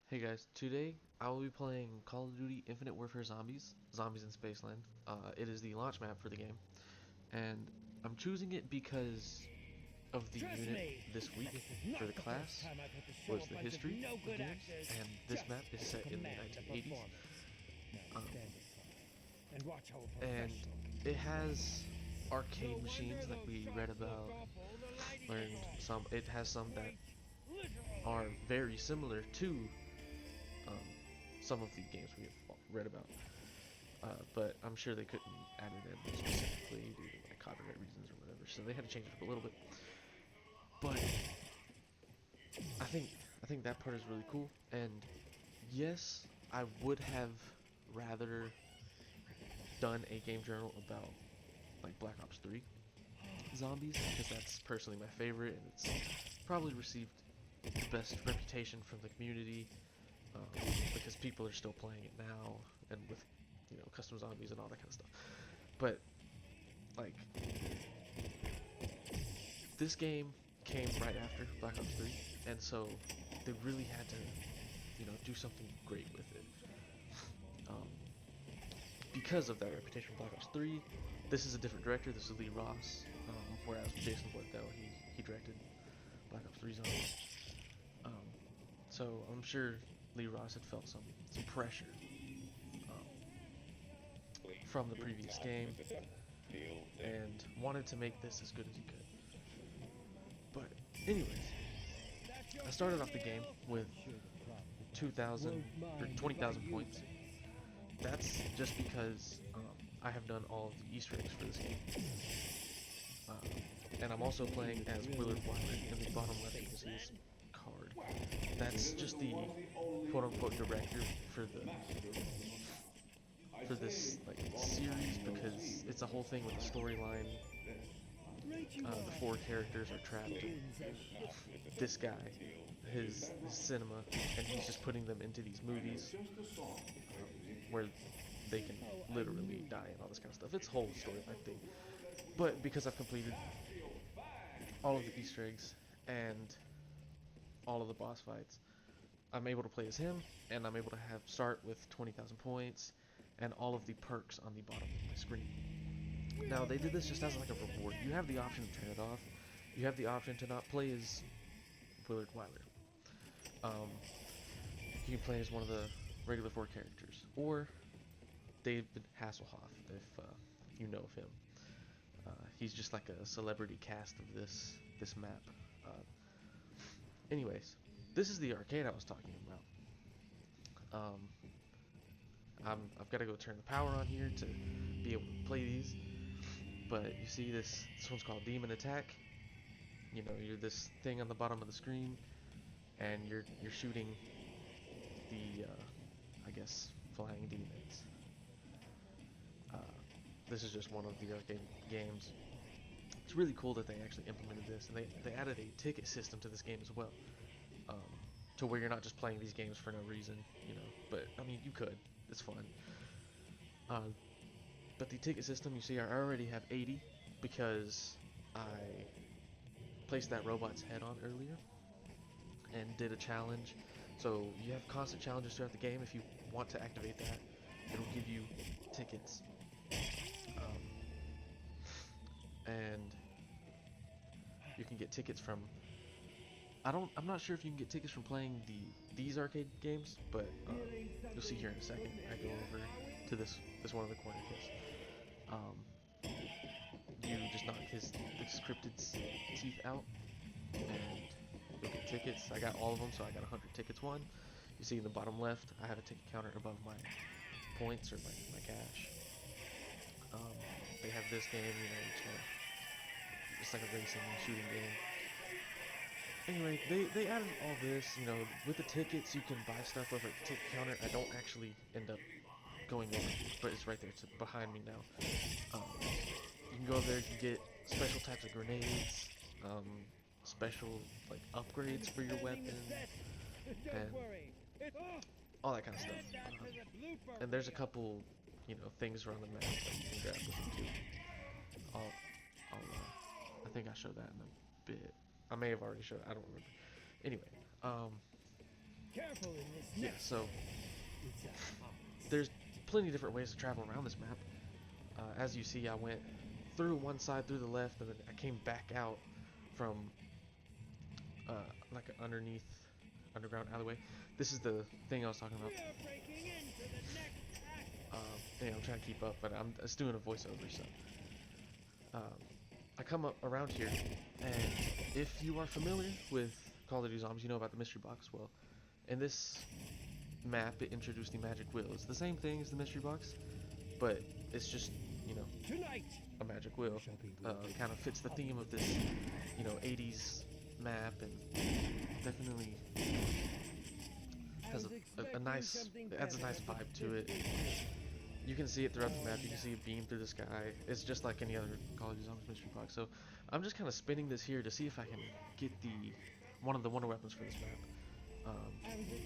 Hey guys, today I will be playing Call of Duty Infinite Warfare Zombies, Zombies in Spaceland. It is the launch map for the game, and I'm choosing it because of the Trust unit me, this week this is for not the the first class time I've had to show was a the bunch of history no of good games, actors and this just map is to set in the command a 1980s. performance. Now Um, stand aside and watch how a and professional can it perform. has No arcade wonder machines like those we read shots looked about, awful. The lighting was learned off. some. It has some that Quite are literally. very similar to um, some of the games we have read about. But I'm sure they couldn't add it in specifically due to like copyright reasons or whatever. So they had to change it up a little bit. But I think I think that part is really cool. And yes, I would have rather done a game journal about like Black Ops 3 zombies because that's personally my favorite and it's probably received the best reputation from the community because people are still playing it now and with custom zombies and all that kind of stuff. But like this game came right after Black Ops 3, and so they really had to, do something great with it. Um, because of that reputation from Black Ops 3, this is a different director. This is Lee Ross, whereas Jason Blundell, he directed Black Ops 3 Zombies. Um, so I'm sure Lee Ross had felt some pressure um, from the previous game and wanted to make this as good as he could. But anyways, I started off the game with 2,000 or 20,000 points. That's just because I have done all of the Easter eggs for this game. And I'm also playing as Willard Wyler. In the bottom left, you can see his card. That's just the quote-unquote director for this like series because it's a whole thing with the storyline. The four characters are trapped in this guy, his cinema, and he's just putting them into these movies where they can literally die and all this kind of stuff. It's a whole storyline thing. But because I've completed all of the Easter eggs and all of the boss fights, I'm able to play as him, and I'm able to have start with 20,000 points and all of the perks on the bottom of my screen. Now they did this just as like a reward. You have the option to turn it off. You have the option to not play as Willard Wyler. Um, you can play as one of the regular four characters, or David Hasselhoff, if you know of him. He's just like a celebrity cast of this map. Uh, anyways, this is the arcade I was talking about. I've got to go turn the power on here to be able to play these. But you see this one's called Demon Attack. You're this thing on the bottom of the screen, and you're shooting the I guess flying demons. Uh, this is just one of the arcade games. It's really cool that they actually implemented this, and they added a ticket system to this game as well, um, to where you're not just playing these games for no reason, But I mean, you could. It's fun. Uh, but the ticket system, you see, I already have 80 because I placed that robot's head on earlier and did a challenge. So you have constant challenges throughout the game. If you want to activate that, it'll give you tickets. Um, and you can get tickets from. I'm not sure if you can get tickets from playing these arcade games, but you'll see here in a second. I go over to this one in the corner because you just knock his scripted teeth out, and you'll get tickets. I got all of them, so I got 100 tickets won. You see in the bottom left, I have a ticket counter above my points or my cash. Um, they have this game, it's like a racing shooting game. Anyway, they added all this, with the tickets you can buy stuff over at the ticket counter. I don't actually end up going over, but it's right there. It's behind me now. You can go over there, you can get special types of grenades, special like upgrades for your weapon, and all that kind of stuff. And there's a couple, things around the map that you can grab with them too. I'll, I think I showed that in a bit. I may have already showed it, I don't remember. Anyway, Careful in this yeah, next so It's a there's plenty of different ways to travel around this map. As you see, I went through one side through the left, and then I came back out from like an underground alleyway. This is the thing I was talking about. We are breaking into the next act. Yeah, I'm trying to keep up, but I'm just doing a voiceover, so. I come up around here, and if you are familiar with Call of Duty Zombies, you know about the mystery box. Well, in this map, it introduced the magic wheel. It's the same thing as the mystery box, but it's just, you know, Tonight. a magic wheel. Kind of fits the theme of this, you know, 80s map, and definitely has a nice, it adds a nice vibe to it. You can see it throughout the map. You can see it beam through the sky. It's just like any other Call of Duty Zombies mystery box. So I'm just kind of spinning this here to see if I can get one of the wonder weapons for this map.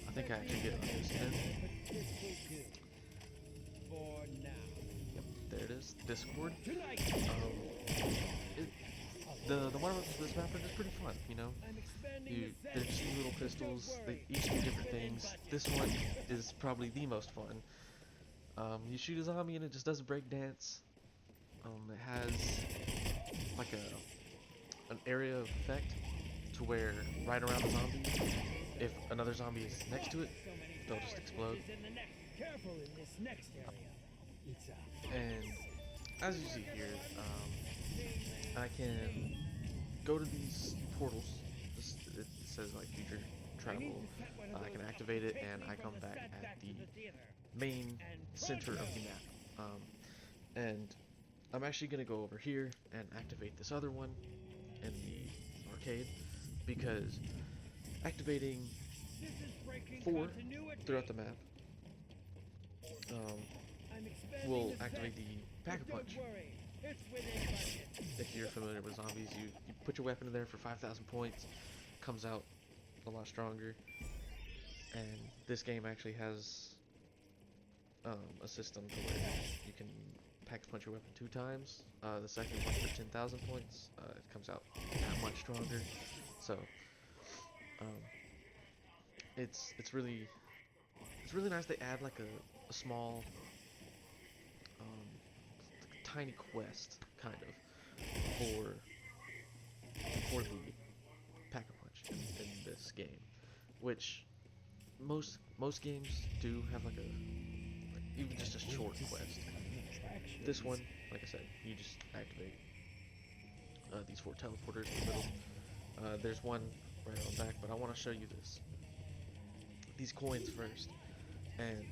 I think I actually get it on this spin. For now. Yep, there it is. Discord. Tonight. The wonder weapons for this map are just pretty fun. You know, I'm expanding the they're just little pistols. They each do different things. This one is probably the most fun. You shoot a zombie and it just does a break dance. It has like an area of effect to where right around the zombie, if another zombie is next to it, they'll just explode. Careful in this next area. It's a And as you see here, I can go to these portals. It says like future travel. I can activate it and I come back at the main center of the map. And I'm actually going to go over here and activate this other one in the arcade, because activating 4 throughout the map will activate the Pack-a-Punch. If you're familiar with zombies, you put your weapon in there for 5,000 points, comes out a lot stronger. And this game actually has a system to where you can Pack-a-Punch your weapon 2 times. The second one for 10,000 points, it comes out that much stronger. So it's really nice. They add like a small tiny quest kind of for the Pack-a-Punch in this game, which most games do have like even just a short quest. This one, like I said, you just activate these 4 teleporters in the middle. There's one right on the back, but I want to show you these coins first. And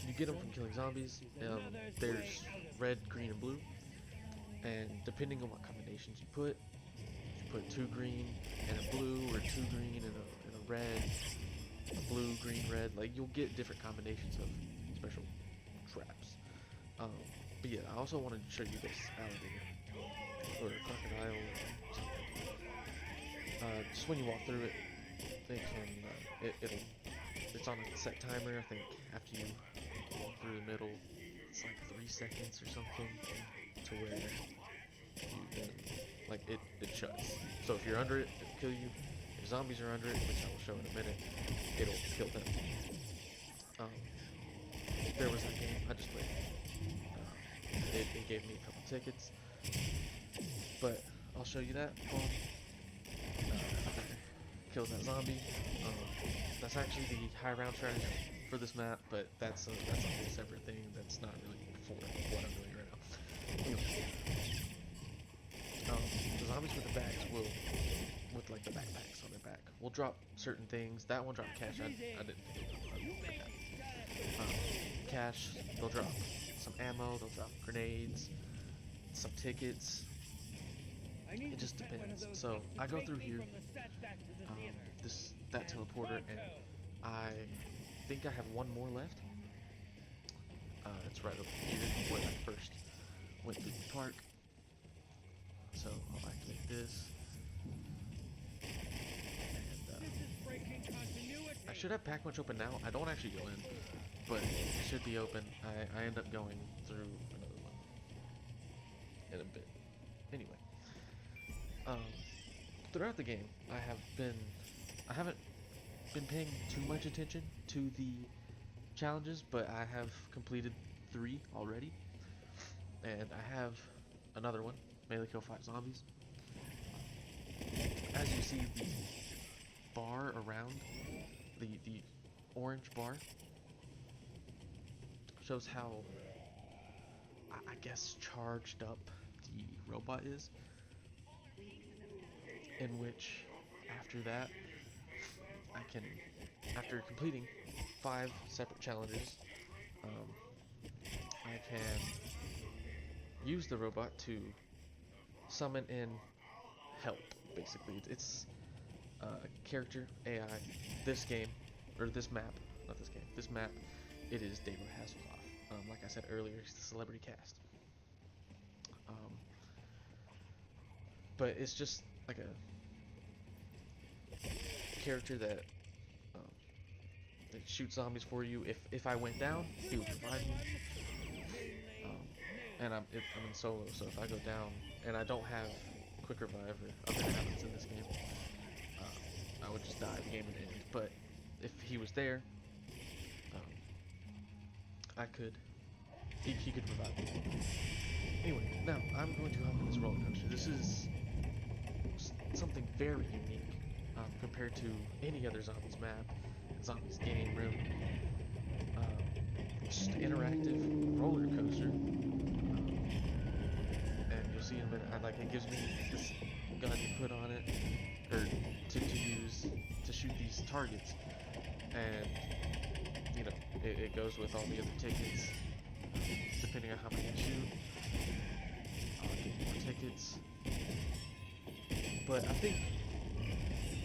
you get them from killing zombies. There's red, green, and blue. And depending on what combinations you put 2 green and a blue, or 2 green and a red, a blue, green, red. Like, you'll get different combinations of special traps. But yeah, I also wanted to show you this alligator or crocodile or something. Just when you walk through it, they can it's on a set timer. I think after you walk through the middle, it's like 3 seconds or something, to where you then, like, it shuts. So if you're under it, it'll kill you. If zombies are under it, which I will show in a minute, it'll kill them. There was a game I just played. It gave me a couple tickets, but I'll show you that. Kills that zombie. That's actually the high round strategy for this map, but that's a whole separate thing. That's not really for what I'm doing right now. Anyway, the zombies with the bags with like the backpacks on their back, will drop certain things. That one dropped cash. I didn't pick it up. Cash. They'll drop some ammo. They'll drop grenades, some tickets. It just depends. So I go through here, that teleporter, and I think I have one more left. It's right over here where I first went through the park. So I'll activate this. And I should have Pack-a-Punch open now. I don't actually go in, but it should be open. I end up going through another one in a bit. Anyway. Throughout the game, I haven't been paying too much attention to the challenges, but I have completed 3 already, and I have another one, melee kill 5 zombies. As you see, the bar around the orange bar shows how I guess charged up the robot is, in which after that I can, after completing 5 separate challenges, I can use the robot to summon in help. Basically, it's character AI. This game, or this map, not this game. This map, it is David Hasselhoff. Like I said earlier, he's the celebrity cast. But it's just like a character that that shoots zombies for you. If I went down, he would revive me. And I'm in solo, so if I go down and I don't have quick revive or other habits in this game, I would just die. The game would end. But if he was there, I could. He could revive me. Anyway, now I'm going to hop on this roller coaster. This is something very unique compared to any other zombies map, zombies game, really. Just interactive roller coaster, and you'll see in a minute. It gives me this gun to put on it, or to use to shoot these targets, and you know it goes with all the other tickets. Depending on how many I shoot, I'll get more tickets. But I think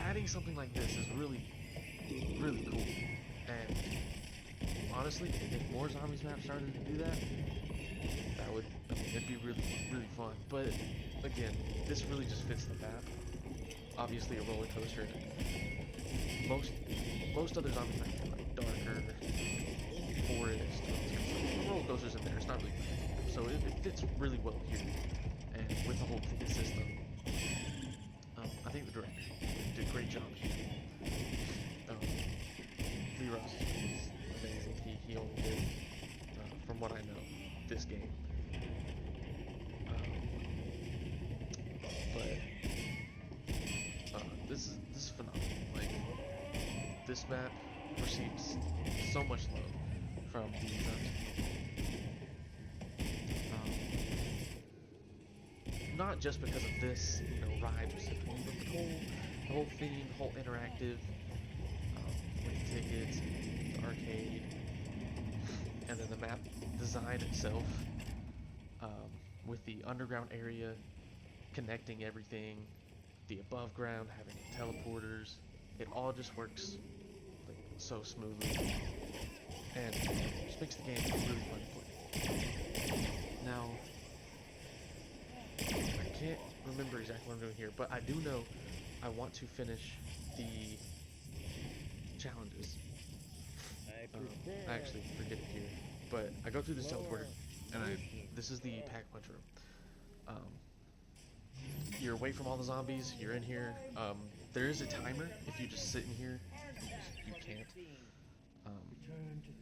adding something like this is really, really cool. And honestly, if more zombies maps started to do that, it'd be really, really fun. But again, this really just fits the map. Obviously, a roller coaster. Most other zombies maps are like darker, forest, roller coasters in there. It's not really bad. So it fits really well here, and with the whole ticket system. I think the director did a great job here. Lee Ross is amazing. He only did, from what I know, this game. But this is phenomenal. Like, this map receives so much love from the not just because of this, ride specifically, but the whole theme, the whole interactive, with the tickets, the arcade, and then the map design itself, with the underground area connecting everything, the above ground having teleporters, it all just works like so smoothly, and just makes the game really fun to play. Now, I can't remember exactly what I'm doing here, but I do know I want to finish the challenges. I actually forget it here, but I go through this teleporter, and this is the pack-punch room. You're away from all the zombies, you're in here. There is a timer. If you just sit in here, you can't.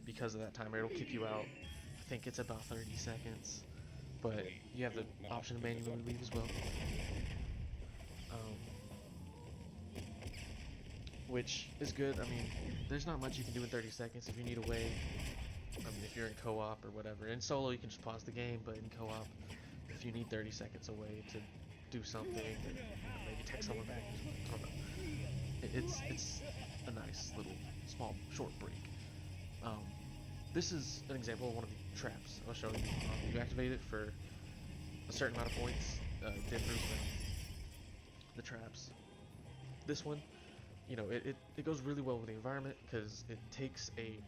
Because of that timer, it'll kick you out. I think it's about 30 seconds. But you have the option to manually leave as well. Which is good. I mean, there's not much you can do in 30 seconds if you need a way. If you're in co-op or whatever. In solo, you can just pause the game, but in co-op, if you need 30 seconds away to do something, or maybe text someone back, I don't know. It's a nice little, small, short break. This is an example of one of the traps I was showing you. You activate it for a certain amount of points, differs with the traps. This one, it goes really well with the environment because it takes a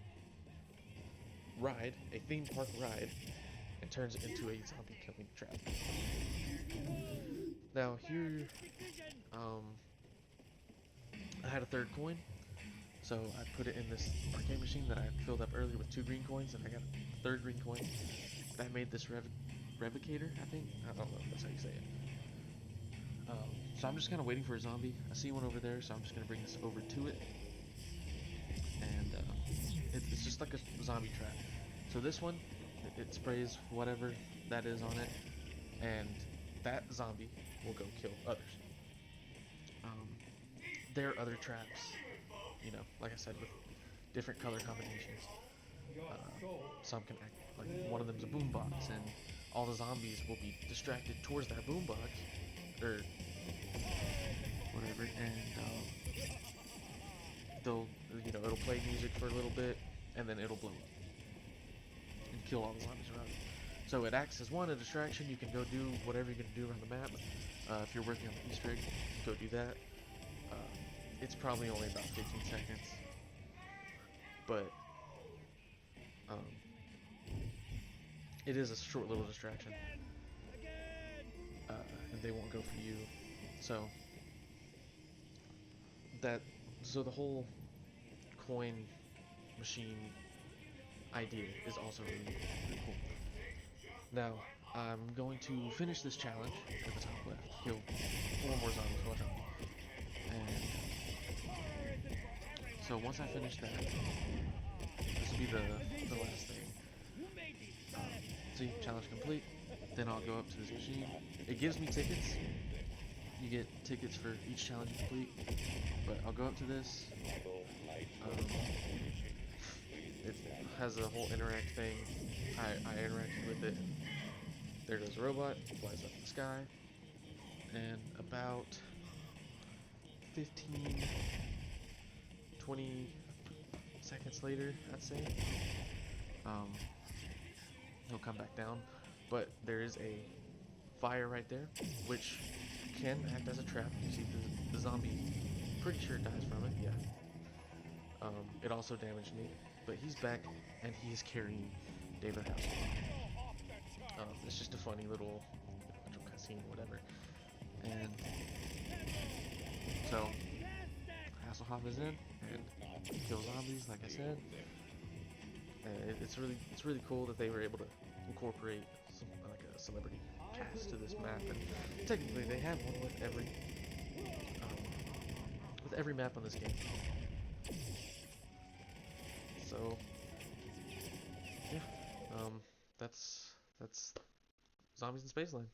ride, a theme park ride, and turns it into a zombie killing trap. Now here, I had a third coin, so I put it in this arcade machine that I filled up earlier with 2 green coins, and I got a third green coin. That made this revocator, I think. I don't know if that's how you say it. So I'm just kind of waiting for a zombie. I see one over there, so I'm just going to bring this over to it. zombie trap. So this one, it sprays whatever that is on it, and that zombie will go kill others. There are other traps, you know, like I said, with different color combinations. Some can act like one of them's a boombox, and all the zombies will be distracted towards that boombox, or whatever, and they'll, you know, it'll play music for a little bit, and then it'll blow up and kill all the zombies around it. So it acts as one, a distraction. You can go do whatever you're gonna do around the map. If you're working on the Easter egg, go do that. It's probably only about 15 seconds, but it is a short little distraction, and they won't go for you. So the whole coin machine idea is also really, really cool. Now, I'm going to finish this challenge at the top left, kill 4 more zombies, watch out. And so once I finish that, this will be the last thing. See, challenge complete. Then I'll go up to this machine. It gives me tickets. You get tickets for each challenge you complete. But I'll go up to this. It has a whole interact thing. I interacted with it. There goes the robot, flies up in the sky. And about 15, 20 seconds later, I'd say, he'll come back down. But there is a fire right there, which can act as a trap. You see the zombie, pretty sure dies from it, yeah. It also damaged me, but he's back, and he is carrying David Hasselhoff. It's just a funny little cutscene, whatever. And so Hasselhoff is in and kills zombies, like I said. And it's really cool that they were able to incorporate like a celebrity cast to this map, and technically they have one with every map on this game. So yeah, that's Zombies in Spaceland.